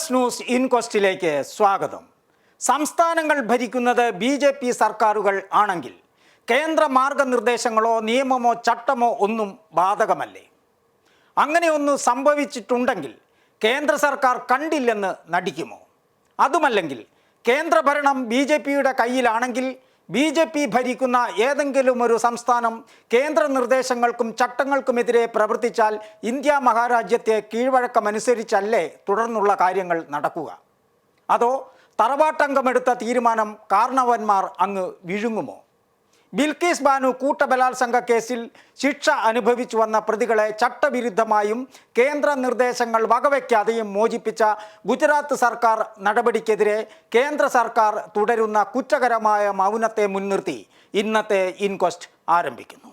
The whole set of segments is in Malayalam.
ലേറ്റസ്റ്റ് ന്യൂസ് ഇൻക്വസ്റ്റിലേക്ക് സ്വാഗതം. സംസ്ഥാനങ്ങൾ ഭരിക്കുന്നത് BJP സർക്കാരുകൾ ആണെങ്കിൽ കേന്ദ്ര മാർഗനിർദ്ദേശങ്ങളോ നിയമമോ ചട്ടമോ ഒന്നും ബാധകമല്ലേ? അങ്ങനെയൊന്നും സംഭവിച്ചിട്ടുണ്ടെങ്കിൽ കേന്ദ്ര സർക്കാർ കണ്ടില്ലെന്ന് നടിക്കുമോ? അതുമല്ലെങ്കിൽ കേന്ദ്രഭരണം BJPയുടെ കയ്യിലാണെങ്കിൽ BJP ഭരിക്കുന്ന ഏതെങ്കിലും ഒരു സംസ്ഥാനം കേന്ദ്ര നിർദ്ദേശങ്ങൾക്കും ചട്ടങ്ങൾക്കുമെതിരെ പ്രവർത്തിച്ചാൽ ഇന്ത്യ മഹാരാജ്യത്തെ കീഴ്വഴക്കമനുസരിച്ചല്ലേ തുടർന്നുള്ള കാര്യങ്ങൾ നടക്കുക? അതോ തറവാട്ടംഗമെടുത്ത തീരുമാനം കാരണവന്മാർ അങ്ങ് വിഴുങ്ങുമോ? ബിൽക്കീസ് ബാനു കൂട്ടബലാത്സംഗ കേസിൽ ശിക്ഷ അനുഭവിച്ചു വന്ന പ്രതികളെ ചട്ടവിരുദ്ധമായും കേന്ദ്ര നിർദ്ദേശങ്ങൾ വകവയ്ക്കാതെയും മോചിപ്പിച്ച ഗുജറാത്ത് സർക്കാർ നടപടിക്കെതിരെ കേന്ദ്ര സർക്കാർ തുടരുന്ന കുറ്റകരമായ മൗനത്തെ മുൻനിർത്തി ഇന്നത്തെ ഇൻക്വസ്റ്റ് ആരംഭിക്കുന്നു.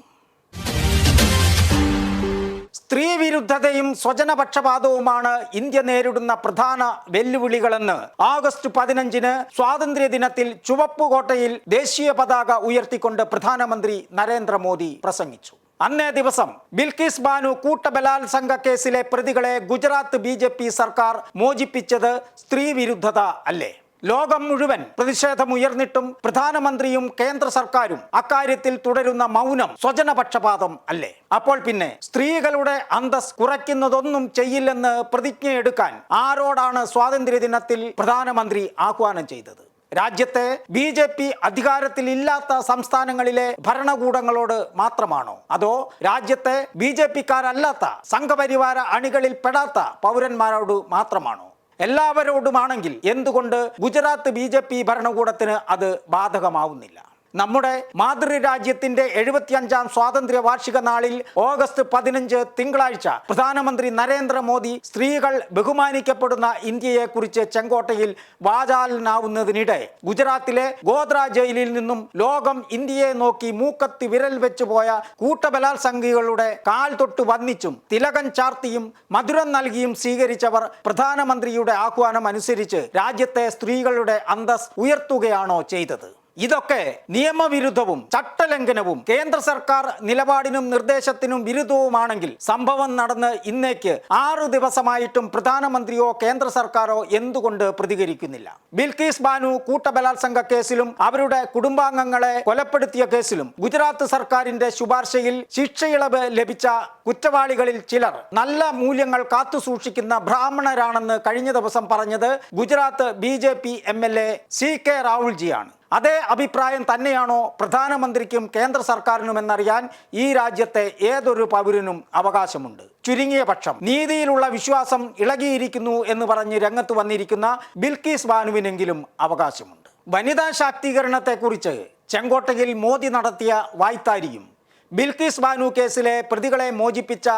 സ്ത്രീവിരുദ്ധതയും സ്വജനപക്ഷപാതവുമാണ് ഇന്ത്യ നേരിടുന്ന പ്രധാന വെല്ലുവിളികളെന്ന് ആഗസ്റ്റ് 15 സ്വാതന്ത്ര്യദിനത്തിൽ ചുവപ്പുകോട്ടയിൽ ദേശീയ പതാക ഉയർത്തിക്കൊണ്ട് പ്രധാനമന്ത്രി നരേന്ദ്രമോദി പ്രസംഗിച്ചു. അന്നേ ദിവസം ബിൽക്കീസ് ബാനു കൂട്ടബലാത്സംഗ കേസിലെ പ്രതികളെ ഗുജറാത്ത് BJP സർക്കാർ മോചിപ്പിച്ചത് സ്ത്രീവിരുദ്ധത അല്ലേ? ലോകം മുഴുവൻ പ്രതിഷേധമുയർന്നിട്ടും പ്രധാനമന്ത്രിയും കേന്ദ്ര സർക്കാരും അക്കാര്യത്തിൽ തുടരുന്ന മൗനം സ്വജനപക്ഷപാതം അല്ലേ? അപ്പോൾ പിന്നെ സ്ത്രീകളുടെ അന്തസ് കുറയ്ക്കുന്നതൊന്നും ചെയ്യില്ലെന്ന് പ്രതിജ്ഞയെടുക്കാൻ ആരോടാണ് സ്വാതന്ത്ര്യദിനത്തിൽ പ്രധാനമന്ത്രി ആഹ്വാനം ചെയ്തത്? രാജ്യത്തെ BJP അധികാരത്തിലില്ലാത്ത സംസ്ഥാനങ്ങളിലെ ഭരണകൂടങ്ങളോട് മാത്രമാണോ? അതോ രാജ്യത്തെ BJPക്കാരല്ലാത്ത സംഘപരിവാര അണികളിൽ പെടാത്ത പൗരന്മാരോട് മാത്രമാണോ? എല്ലാവരോടുമാണെങ്കിൽ എന്തുകൊണ്ട് ഗുജറാത്ത് BJP ഭരണകൂടത്തിന് അത് ബാധകമാവുന്നില്ല? നമ്മുടെ മാതൃരാജ്യത്തിന്റെ 75ാം സ്വാതന്ത്ര്യ വാർഷിക നാളിൽ ഓഗസ്റ്റ് 15 തിങ്കളാഴ്ച പ്രധാനമന്ത്രി നരേന്ദ്രമോദി സ്ത്രീകൾ ബഹുമാനിക്കപ്പെടുന്ന ഇന്ത്യയെക്കുറിച്ച് ചെങ്കോട്ടയിൽ വാചാലനാവുന്നതിനിടെ ഗുജറാത്തിലെ ഗോദ്ര ജയിലിൽ നിന്നും ലോകം ഇന്ത്യയെ നോക്കി മൂക്കത്തി വിരൽ വെച്ചു പോയ കൂട്ടബലാത്സംഗികളുടെ കാൽ തൊട്ട് വന്ദിച്ചും തിലകം ചാർത്തിയും മധുരം നൽകിയും സ്വീകരിച്ചവർ പ്രധാനമന്ത്രിയുടെ ആഹ്വാനം അനുസരിച്ച് രാജ്യത്തെ സ്ത്രീകളുടെ അന്തസ് ഉയർത്തുകയാണോ ചെയ്തത്? ഇതൊക്കെ നിയമവിരുദ്ധവും ചട്ടലംഘനവും കേന്ദ്ര സർക്കാർ നിലപാടിനും നിർദ്ദേശത്തിനും വിരുദ്ധവുമാണെങ്കിൽ സംഭവം നടന്ന് ഇന്നേക്ക് 6 ദിവസമായിട്ടും പ്രധാനമന്ത്രിയോ കേന്ദ്ര സർക്കാരോ എന്തുകൊണ്ട് പ്രതികരിക്കുന്നില്ല? ബിൽക്കീസ് ബാനു കൂട്ടബലാത്സംഗ കേസിലും അവരുടെ കുടുംബാംഗങ്ങളെ കൊലപ്പെടുത്തിയ കേസിലും ഗുജറാത്ത് സർക്കാരിന്റെ ശുപാർശയിൽ ശിക്ഷയിളവ് ലഭിച്ച കുറ്റവാളികളിൽ ചിലർ നല്ല മൂല്യങ്ങൾ കാത്തുസൂക്ഷിക്കുന്ന ബ്രാഹ്മണരാണെന്ന് കഴിഞ്ഞ ദിവസം പറഞ്ഞത് ഗുജറാത്ത് BJP MLA CK രാഹുൽജിയാണ്. അതേ അഭിപ്രായം തന്നെയാണോ പ്രധാനമന്ത്രിക്കും കേന്ദ്ര സർക്കാരിനുമെന്നറിയാൻ ഈ രാജ്യത്തെ ഏതൊരു പൗരനും അവകാശമുണ്ട്. ചുരുങ്ങിയ പക്ഷം നീതിയിലുള്ള വിശ്വാസം ഇളകിയിരിക്കുന്നു എന്ന് പറഞ്ഞ് രംഗത്ത് വന്നിരിക്കുന്ന ബിൽക്കീസ് ബാനുവിനെങ്കിലും അവകാശമുണ്ട്. വനിതാ ശാക്തീകരണത്തെക്കുറിച്ച് ചെങ്കോട്ടയിൽ മോദി നടത്തിയ വായ്ത്താരിയും ബിൽക്കീസ് ബാനു കേസിലെ പ്രതികളെ മോചിപ്പിച്ച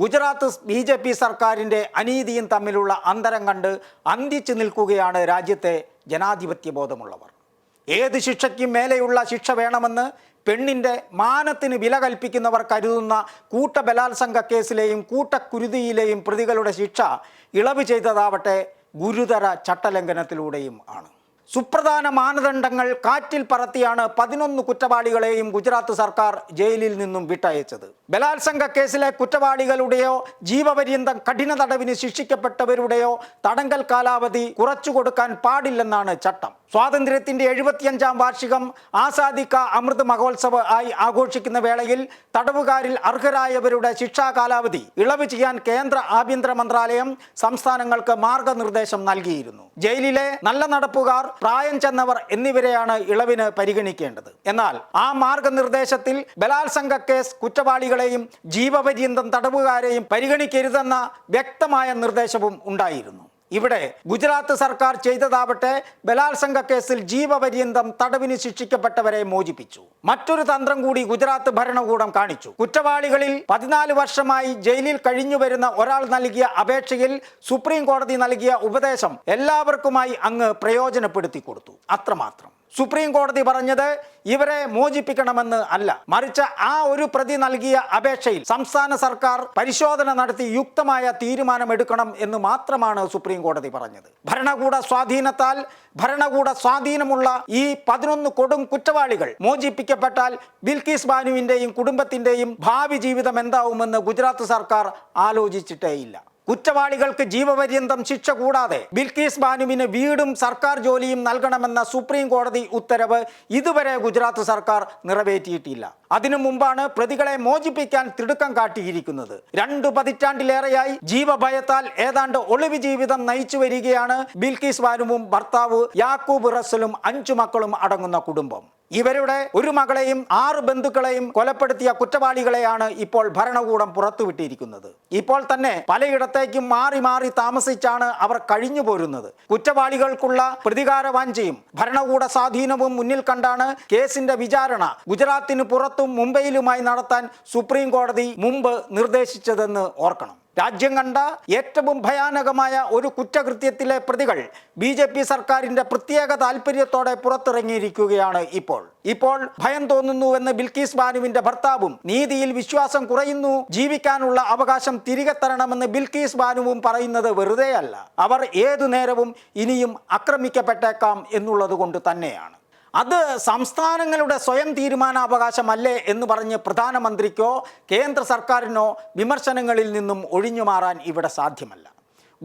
ഗുജറാത്ത് BJP സർക്കാരിൻ്റെ അനീതിയും തമ്മിലുള്ള അന്തരം കണ്ട് അന്തിച്ചു നിൽക്കുകയാണ് രാജ്യത്തെ ജനാധിപത്യ ബോധമുള്ളവർ. ഏത് ശിക്ഷയ്ക്കും മേലെയുള്ള ശിക്ഷ വേണമെന്ന് പെണ്ണിൻ്റെ മാനത്തിന് വില കൽപ്പിക്കുന്നവർ കരുതുന്ന കൂട്ടബലാത്സംഗ കേസിലെയും കൂട്ടക്കുരുതിയിലെയും പ്രതികളുടെ ശിക്ഷ ഇളവ് ചെയ്തതാവട്ടെ ഗുരുതര ചട്ടലംഘനത്തിലൂടെയും ആണ്. സുപ്രധാന മാനദണ്ഡങ്ങൾ കാറ്റിൽ പറത്തിയാണ് 11 കുറ്റവാളികളെയും ഗുജറാത്ത് സർക്കാർ ജയിലിൽ നിന്നും വിട്ടയച്ചത്. ബലാത്സംഗ കേസിലെ കുറ്റവാളികളുടെയോ ജീവപര്യന്തം കഠിന തടവിന് ശിക്ഷിക്കപ്പെട്ടവരുടെയോ തടങ്കൽ കാലാവധി കുറച്ചു കൊടുക്കാൻ പാടില്ലെന്നാണ് ചട്ടം. സ്വാതന്ത്ര്യത്തിന്റെ 75ാം വാർഷികം ആസാദി കാ അമൃത് മഹോത്സവ് ആയി ആഘോഷിക്കുന്ന വേളയിൽ തടവുകാരിൽ അർഹരായവരുടെ ശിക്ഷാ കാലാവധി ഇളവ് ചെയ്യാൻ കേന്ദ്ര ആഭ്യന്തര മന്ത്രാലയം സംസ്ഥാനങ്ങൾക്ക് മാർഗനിർദ്ദേശം നൽകിയിരുന്നു. ജയിലിലെ നല്ല നടപ്പുകാർ, പ്രായം ചെന്നവർ എന്നിവരെയാണ് ഇളവിന് പരിഗണിക്കേണ്ടത്. എന്നാൽ ആ മാർഗനിർദ്ദേശത്തിൽ ബലാത്സംഗ കേസ് കുറ്റവാളികളെയും ജീവപര്യന്തം തടവുകാരെയും പരിഗണിക്കരുതെന്ന വ്യക്തമായ നിർദ്ദേശവും ഉണ്ടായിരുന്നു. ഇവിടെ ഗുജറാത്ത് സർക്കാർ ചെയ്തതാവട്ടെ ബലാത്സംഗ കേസിൽ ജീവപര്യന്തം തടവിന് ശിക്ഷിക്കപ്പെട്ടവരെ മോചിപ്പിച്ചു. മറ്റൊരു തന്ത്രം കൂടി ഗുജറാത്ത് ഭരണകൂടം കാണിച്ചു. കുറ്റവാളികളിൽ 14 വർഷമായി ജയിലിൽ കഴിഞ്ഞു വരുന്ന ഒരാൾ നൽകിയ അപേക്ഷയിൽ സുപ്രീം കോടതി നൽകിയ ഉപദേശം എല്ലാവർക്കുമായി അങ്ങ് പ്രയോജനപ്പെടുത്തി കൊടുത്തു. അത്രമാത്രം. സുപ്രീം കോടതി പറഞ്ഞത് ഇവരെ മോചിപ്പിക്കണമെന്ന് അല്ല, മറിച്ച് ആ ഒരു പ്രതി നൽകിയ അപേക്ഷയിൽ സംസ്ഥാന സർക്കാർ പരിശോധന നടത്തി യുക്തമായ തീരുമാനമെടുക്കണം എന്ന് മാത്രമാണ് സുപ്രീം കോടതി പറഞ്ഞത്. ഭരണകൂട സ്വാധീനമുള്ള ഈ 11 കൊടും കുറ്റവാളികൾ മോചിപ്പിക്കപ്പെട്ടാൽ ബിൽക്കീസ് ബാനുവിൻ്റെയും കുടുംബത്തിൻ്റെയും ഭാവി ജീവിതം എന്താവുമെന്ന് ഗുജറാത്ത് സർക്കാർ ആലോചിച്ചിട്ടേയില്ല. കുറ്റവാളികൾക്ക് ജീവപര്യന്തം ശിക്ഷ കൂടാതെ ബിൽക്കീസ് ബാനുവിന് വീടും സർക്കാർ ജോലിയും നൽകണമെന്ന സുപ്രീം കോടതി ഉത്തരവ് ഇതുവരെ ഗുജറാത്ത് സർക്കാർ നിറവേറ്റിയിട്ടില്ല. അതിനു മുമ്പാണ് പ്രതികളെ മോചിപ്പിക്കാൻ തിടുക്കം കാട്ടിയിരിക്കുന്നത്. 2 പതിറ്റാണ്ടിലേറെയായി ജീവഭയത്താൽ ഏതാണ്ട് ഒളിവ് ജീവിതം നയിച്ചു വരികയാണ് ബിൽക്കീസ് ബാനുവും ഭർത്താവ് യാക്കൂബ് റസലും 5 മക്കളും അടങ്ങുന്ന കുടുംബം. ഇവരുടെ ഒരു മകളെയും 6 ബന്ധുക്കളെയും കൊലപ്പെടുത്തിയ കുറ്റവാളികളെയാണ് ഇപ്പോൾ ഭരണകൂടം പുറത്തുവിട്ടിരിക്കുന്നത്. ഇപ്പോൾ തന്നെ പലയിടത്തേക്കും മാറി മാറി താമസിച്ചാണ് അവർ കഴിഞ്ഞു പോരുന്നത്. കുറ്റവാളികൾക്കുള്ള പ്രതികാര വാഞ്ചയും ഭരണകൂട സ്വാധീനവും മുന്നിൽ കണ്ടാണ് കേസിന്റെ വിചാരണ ഗുജറാത്തിന് പുറത്തും മുംബൈയിലുമായി നടത്താൻ സുപ്രീം കോടതി മുമ്പ് നിർദ്ദേശിച്ചതെന്ന് ഓർക്കണം. രാജ്യം കണ്ട ഏറ്റവും ഭയാനകമായ ഒരു കുറ്റകൃത്യത്തിലെ പ്രതികൾ BJP സർക്കാരിന്റെ പ്രത്യേക താല്പര്യത്തോടെ പുറത്തിറങ്ങിയിരിക്കുകയാണ്. ഇപ്പോൾ ഭയം തോന്നുന്നുവെന്ന് ബിൽക്കീസ് ബാനുവിന്റെ ഭർത്താവും നീതിയിൽ വിശ്വാസം കുറയുന്നു, ജീവിക്കാനുള്ള അവകാശം തിരികെ തരണമെന്ന് ബിൽക്കീസ് ബാനുവും പറയുന്നത് വെറുതെയല്ല. അവർ ഏതു നേരവും ഇനിയും ആക്രമിക്കപ്പെട്ടേക്കാം എന്നുള്ളത് കൊണ്ട് തന്നെയാണ്. അത് സംസ്ഥാനങ്ങളുടെ സ്വയം തീരുമാനാവകാശമല്ലേ എന്ന് പറഞ്ഞ് പ്രധാനമന്ത്രിക്കോ കേന്ദ്ര സർക്കാരിനോ വിമർശനങ്ങളിൽ നിന്നും ഒഴിഞ്ഞു മാറാൻ ഇവിടെ സാധ്യമല്ല.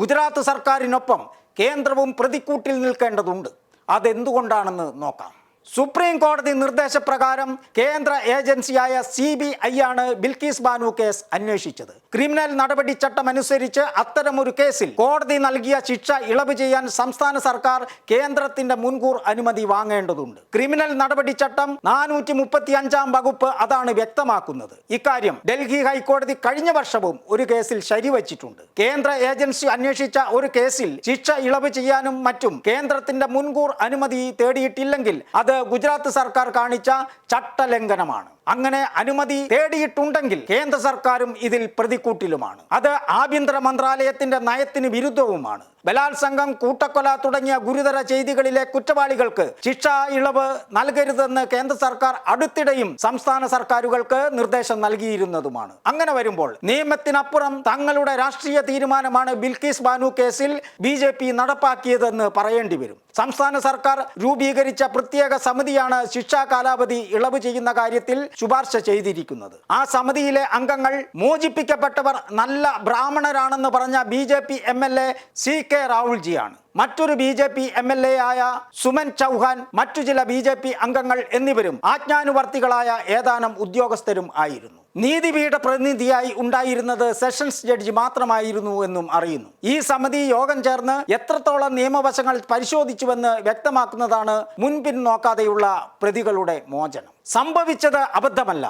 ഗുജറാത്ത് സർക്കാരിനൊപ്പം കേന്ദ്രവും പ്രതിക്കൂട്ടിൽ നിൽക്കേണ്ടതുണ്ട്. അതെന്തുകൊണ്ടാണെന്ന് നോക്കാം. സുപ്രീം കോടതി നിർദ്ദേശപ്രകാരം കേന്ദ്ര ഏജൻസിയായ CBI ആണ് ബിൽക്കീസ് ബാനു കേസ് അന്വേഷിച്ചത്. ക്രിമിനൽ നടപടി ചട്ടം അനുസരിച്ച് അത്തരമൊരു കേസിൽ കോടതി നൽകിയ ശിക്ഷ ഇളവ് ചെയ്യാൻ സംസ്ഥാന സർക്കാർ കേന്ദ്രത്തിന്റെ മുൻകൂർ അനുമതി വാങ്ങേണ്ടതുണ്ട്. ക്രിമിനൽ നടപടി ചട്ടം 435 വകുപ്പ് അതാണ് വ്യക്തമാക്കുന്നത്. ഇക്കാര്യം ഡൽഹി ഹൈക്കോടതി കഴിഞ്ഞ വർഷവും ഒരു കേസിൽ ശരിവച്ചിട്ടുണ്ട്. കേന്ദ്ര ഏജൻസി അന്വേഷിച്ച ഒരു കേസിൽ ശിക്ഷ ഇളവ് ചെയ്യാനും മറ്റും കേന്ദ്രത്തിന്റെ മുൻകൂർ അനുമതി തേടിയിട്ടില്ലെങ്കിൽ അത് ഗുജറാത്ത് സർക്കാർ കാണിച്ച ചട്ടലംഘനമാണ്. അങ്ങനെ അനുമതി തേടിയിട്ടുണ്ടെങ്കിൽ കേന്ദ്ര സർക്കാരും ഇതിൽ പ്രതിക്കൂട്ടിലുമാണ്. അത് ആഭ്യന്തര മന്ത്രാലയത്തിന്റെ നയത്തിന് വിരുദ്ധവുമാണ്. ബലാത്സംഗം, കൂട്ടക്കൊല തുടങ്ങിയ ഗുരുതര ചെയ്തികളിലെ കുറ്റവാളികൾക്ക് ശിക്ഷാ ഇളവ് നൽകരുതെന്ന് കേന്ദ്ര സർക്കാർ അടുത്തിടെയും സംസ്ഥാന സർക്കാരുകൾക്ക് നിർദ്ദേശം നൽകിയിരുന്നതുമാണ്. അങ്ങനെ വരുമ്പോൾ നിയമത്തിനപ്പുറം തങ്ങളുടെ രാഷ്ട്രീയ തീരുമാനമാണ് ബിൽക്കീസ് ബാനു കേസിൽ BJP നടപ്പാക്കിയതെന്ന് പറയേണ്ടി വരും. സംസ്ഥാന സർക്കാർ രൂപീകരിച്ച പ്രത്യേക സമിതിയാണ് ശിക്ഷാ കാലാവധി ഇളവ് ചെയ്യുന്ന കാര്യത്തിൽ ശുപാർശ ചെയ്തിരിക്കുന്നത്. ആ സമിതിയിലെ അംഗങ്ങൾ മോചിപ്പിക്കപ്പെട്ടവർ നല്ല ബ്രാഹ്മണരാണെന്ന് പറഞ്ഞ BJP MLA CK രാഹുൽജിയാണ്. മറ്റൊരു BJP MLA ആയ സുമൻ ചൗഹാൻ, മറ്റു ചില BJP അംഗങ്ങൾ എന്നിവരും ആജ്ഞാനുവർത്തികളായ ഏതാനും ഉദ്യോഗസ്ഥരും ആയിരുന്നു. നീതിപീഠ പ്രതിനിധിയായി ഉണ്ടായിരുന്നത് സെഷൻസ് ജഡ്ജി മാത്രമായിരുന്നു എന്നും അറിയുന്നു. ഈ സമിതി യോഗം ചേർന്ന് എത്രത്തോളം നിയമവശങ്ങൾ പരിശോധിച്ചുവെന്ന് വ്യക്തമാക്കുന്നതാണ് മുൻപിൻ നോക്കാതെയുള്ള പ്രതികളുടെ മോചനം. സംഭവിച്ചത് അബദ്ധമല്ല,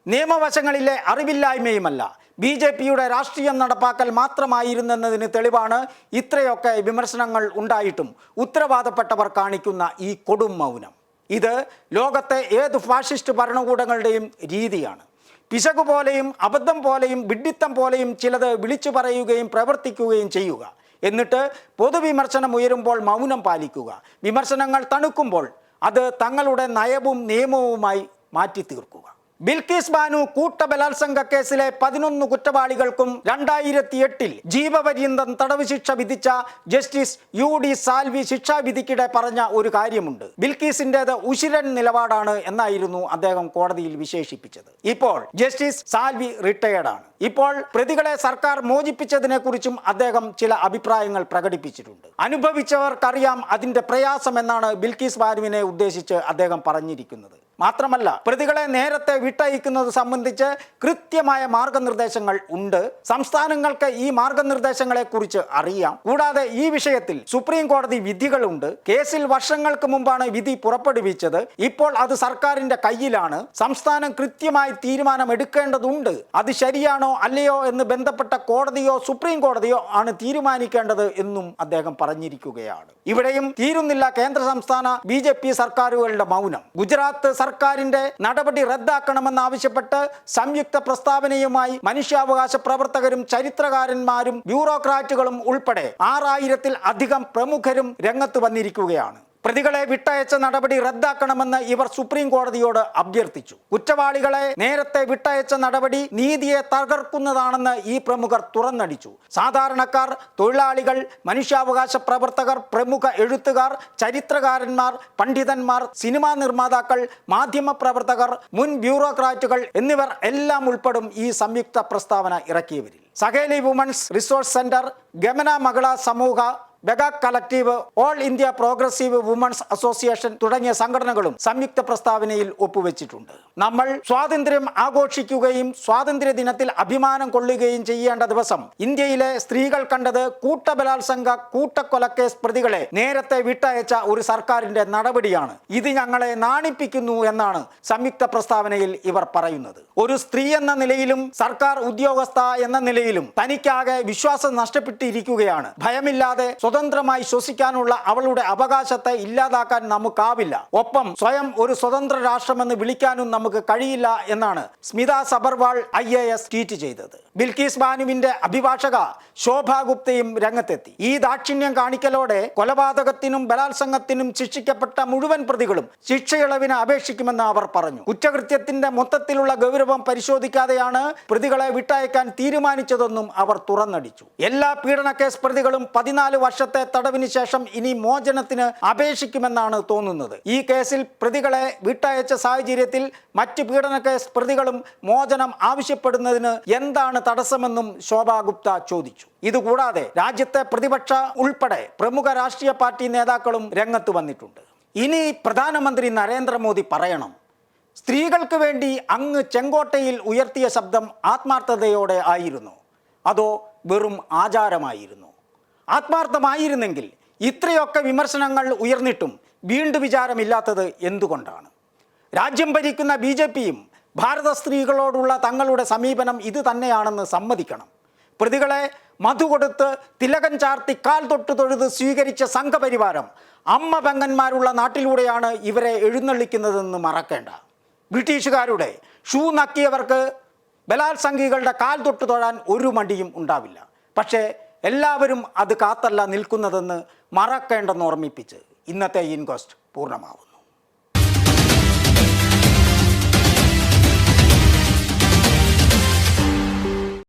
നിയമവശങ്ങളിലെ അറിവില്ലായ്മയുമല്ല, BJPയുടെ രാഷ്ട്രീയം നടപ്പാക്കൽ മാത്രമായിരുന്നെന്നതിന് തെളിവാണ് ഇത്രയൊക്കെ വിമർശനങ്ങൾ ഉണ്ടായിട്ടും ഉത്തരവാദപ്പെട്ടവർ കാണിക്കുന്ന ഈ കൊടും മൗനം. ഇത് ലോകത്തെ ഏത് ഫാഷിസ്റ്റ് ഭരണകൂടങ്ങളുടെയും രീതിയാണ്. പിശക് പോലെയും അബദ്ധം പോലെയും വിഡ്ഢിത്തം പോലെയും ചിലത് വിളിച്ചു പറയുകയും പ്രവർത്തിക്കുകയും ചെയ്യുക, എന്നിട്ട് പൊതുവിമർശനം ഉയരുമ്പോൾ മൗനം പാലിക്കുക. വിമർശനങ്ങൾ തണുക്കുമ്പോൾ അത് തങ്ങളുടെ നയവും നിയമവുമായി മാറ്റി തീർക്കുക. ബിൽക്കീസ് ബാനു കൂട്ടബലാത്സംഗ കേസിലെ 11 കുറ്റവാളികൾക്കും 2008 ജീവപര്യന്തം തടവ് ശിക്ഷ വിധിച്ച ജസ്റ്റിസ് UD സാൽവി ശിക്ഷാവിധിക്കിടെ പറഞ്ഞ ഒരു കാര്യമുണ്ട്. ബിൽക്കീസിൻ്റേത് ഉശിരൻ നിലപാടാണ് എന്നായിരുന്നു അദ്ദേഹം കോടതിയിൽ വിശേഷിപ്പിച്ചത്. ഇപ്പോൾ ജസ്റ്റിസ് സാൽവി റിട്ടയേർഡ് ആണ്. ഇപ്പോൾ പ്രതികളെ സർക്കാർ മോചിപ്പിച്ചതിനെ കുറിച്ചും അദ്ദേഹം ചില അഭിപ്രായങ്ങൾ പ്രകടിപ്പിച്ചിട്ടുണ്ട്. അനുഭവിച്ചവർക്കറിയാം അതിന്റെ പ്രയാസം എന്നാണ് ബിൽക്കീസ് ബാനുവിനെ ഉദ്ദേശിച്ച് അദ്ദേഹം പറഞ്ഞിരിക്കുന്നത്. മാത്രമല്ല, പ്രതികളെ നേരത്തെ വിട്ടയക്കുന്നത് സംബന്ധിച്ച് കൃത്യമായ മാർഗനിർദ്ദേശങ്ങൾ ഉണ്ട്. സംസ്ഥാനങ്ങൾക്ക് ഈ മാർഗനിർദ്ദേശങ്ങളെ കുറിച്ച് അറിയാം. കൂടാതെ ഈ വിഷയത്തിൽ സുപ്രീം കോടതി വിധികളുണ്ട്. കേസിൽ വർഷങ്ങൾക്ക് മുമ്പാണ് വിധി പുറപ്പെടുവിച്ചത്. ഇപ്പോൾ അത് സർക്കാരിന്റെ കയ്യിലാണ്. സംസ്ഥാനം കൃത്യമായി തീരുമാനമെടുക്കേണ്ടതുണ്ട്. അത് ശരിയാണോ അല്ലയോ എന്ന് ബന്ധപ്പെട്ട കോടതിയോ സുപ്രീം കോടതിയോ ആണ് തീരുമാനിക്കേണ്ടത് എന്നും അദ്ദേഹം പറഞ്ഞിരിക്കുകയാണ്. ഇവിടെയും തീരുന്നില്ല കേന്ദ്ര സംസ്ഥാന BJP സർക്കാരുകളുടെ മൗനം. ഗുജറാത്ത് സർക്കാരിന്റെ നടപടി റദ്ദാക്കണമെന്നാവശ്യപ്പെട്ട് സംയുക്ത പ്രസ്താവനയുമായി മനുഷ്യാവകാശ പ്രവർത്തകരും ചരിത്രകാരന്മാരും ബ്യൂറോക്രാറ്റുകളും ഉൾപ്പെടെ 6000-ൽ അധികം പ്രമുഖരും രംഗത്ത് വന്നിരിക്കുകയാണ്. പ്രതികളെ വിട്ടയച്ച നടപടി റദ്ദാക്കണമെന്ന് ഇവർ സുപ്രീം കോടതിയോട് അഭ്യർത്ഥിച്ചു. കുറ്റവാളികളെ നേരത്തെ വിട്ടയച്ച നടപടി നീതിയെ തകർക്കുന്നതാണെന്ന് ഈ പ്രമുഖർ തുറന്നടിച്ചു. സാധാരണക്കാർ, തൊഴിലാളികൾ, മനുഷ്യാവകാശ പ്രവർത്തകർ, പ്രമുഖ എഴുത്തുകാർ, ചരിത്രകാരന്മാർ, പണ്ഡിതന്മാർ, സിനിമാ നിർമ്മാതാക്കൾ, മാധ്യമ പ്രവർത്തകർ, മുൻ ബ്യൂറോക്രാറ്റുകൾ എന്നിവർ എല്ലാം ഉൾപ്പെടും ഈ സംയുക്ത പ്രസ്താവന ഇറക്കിയവരിൽ. Saheli women's resource centre, Gamana Mahila Samooha, Bega collective, all India progressive women's association തുടങ്ങിയ സംഘടനകളും സംയുക്ത പ്രസ്താവനയിൽ ഒപ്പുവെച്ചിട്ടുണ്ട്. നമ്മൾ സ്വാതന്ത്ര്യം ആഘോഷിക്കുകയും സ്വാതന്ത്ര്യ ദിനത്തിൽ അഭിമാനം കൊള്ളുകയും ചെയ്യേണ്ട ദിവസം ഇന്ത്യയിലെ സ്ത്രീകൾ കണ്ടത് കൂട്ടബലാത്സംഗ കൂട്ടക്കൊലക്കേസ് പ്രതികളെ നേരത്തെ വിട്ടയച്ച ഒരു സർക്കാരിന്റെ നടപടിയാണ്. ഇത് ഞങ്ങളെ നാണിപ്പിക്കുന്നു എന്നാണ് സംയുക്ത പ്രസ്താവനയിൽ ഇവർ പറയുന്നത്. ഒരു സ്ത്രീ എന്ന നിലയിലും സർക്കാർ ഉദ്യോഗസ്ഥ എന്ന നിലയിലും തനിക്കാകെ വിശ്വാസം നഷ്ടപ്പെട്ടിരിക്കുകയാണ്. ഭയമില്ലാതെ സ്വതന്ത്രമായി ശ്വസിക്കാനുള്ള അവളുടെ അവകാശത്തെ ഇല്ലാതാക്കാൻ നമുക്കാവില്ല. ഒപ്പം സ്വയം ഒരു സ്വതന്ത്ര രാഷ്ട്രമെന്ന് വിളിക്കാനും നമുക്ക് കഴിയില്ല എന്നാണ് സ്മിത സബർവാൾ IAS ട്വീറ്റ് ചെയ്തത്. ബിൽക്കീസ് ബാനുവിന്റെ അഭിഭാഷക ശോഭ ഗുപ്തയും രംഗത്തെത്തി. ഈ ദാക്ഷിണ്യം കാണിക്കലോടെ കൊലപാതകത്തിനും ബലാത്സംഗത്തിനും ശിക്ഷിക്കപ്പെട്ട മുഴുവൻ പ്രതികളും ശിക്ഷയിളവിന് അപേക്ഷിക്കുമെന്ന് അവർ പറഞ്ഞു. കുറ്റകൃത്യത്തിന്റെ മൊത്തത്തിലുള്ള ഗൗരവം പരിശോധിക്കാതെയാണ് പ്രതികളെ വിട്ടയക്കാൻ തീരുമാനിച്ചതെന്നും അവർ തുറന്നടിച്ചു. എല്ലാ പീഡനക്കേസ് പ്രതികളും 14 വർഷത്തെ തടവിന് ശേഷം ഇനി മോചനത്തിന് അപേക്ഷിക്കുമെന്നാണ് തോന്നുന്നത്. ഈ കേസിൽ പ്രതികളെ വിട്ടയച്ച സാഹചര്യത്തിൽ മറ്റ് പീഡനക്കേസ് പ്രതികളും മോചനം ആവശ്യപ്പെടുന്നതിന് എന്താണ് തടസ്സമെന്നും ശോഭ ഗുപ്ത ചോദിച്ചു. ഇതുകൂടാതെ രാജ്യത്തെ പ്രതിപക്ഷ ഉൾപ്പെടെ പ്രമുഖ രാഷ്ട്രീയ പാർട്ടി നേതാക്കളും രംഗത്ത് വന്നിട്ടുണ്ട്. ഇനി പ്രധാനമന്ത്രി നരേന്ദ്രമോദി പറയണം, സ്ത്രീകൾക്ക് വേണ്ടി അങ്ങ് ചെങ്കോട്ടയിൽ ഉയർത്തിയ ശബ്ദം ആത്മാർത്ഥതയോടെ ആയിരുന്നു, അതോ വെറും ആചാരമായിരുന്നു? ആത്മാർത്ഥമായിരുന്നെങ്കിൽ ഇത്രയൊക്കെ വിമർശനങ്ങൾ ഉയർന്നിട്ടും വീണ്ടും വിചാരമില്ലാത്തത് എന്തുകൊണ്ടാണ്? രാജ്യം ഭരിക്കുന്ന BJPയും ഭാരത സ്ത്രീകളോടുള്ള തങ്ങളുടെ സമീപനം ഇത് തന്നെയാണെന്ന് സമ്മതിക്കണം. പ്രതികളെ മധു കൊടുത്ത് തിലകം ചാർത്തി കാൽ തൊട്ട് തൊഴുത് സ്വീകരിച്ച സംഘപരിവാരം അമ്മ പെങ്ങന്മാരുള്ള നാട്ടിലൂടെയാണ് ഇവരെ എഴുന്നള്ളിക്കുന്നതെന്ന് മറക്കേണ്ട. ബ്രിട്ടീഷുകാരുടെ ഷൂ നക്കിയവർക്ക് ബലാത്സംഗികളുടെ കാൽ തൊട്ട് തൊഴാൻ ഒരു മടിയും ഉണ്ടാവില്ല. പക്ഷേ എല്ലാവരും അത് കാത്തല്ല നിൽക്കുന്നതെന്ന് മറക്കേണ്ടെന്ന് ഓർമ്മിപ്പിച്ച് ഇന്നത്തെ ഇൻക്വസ്റ്റ് പൂർണ്ണമാവുന്നു.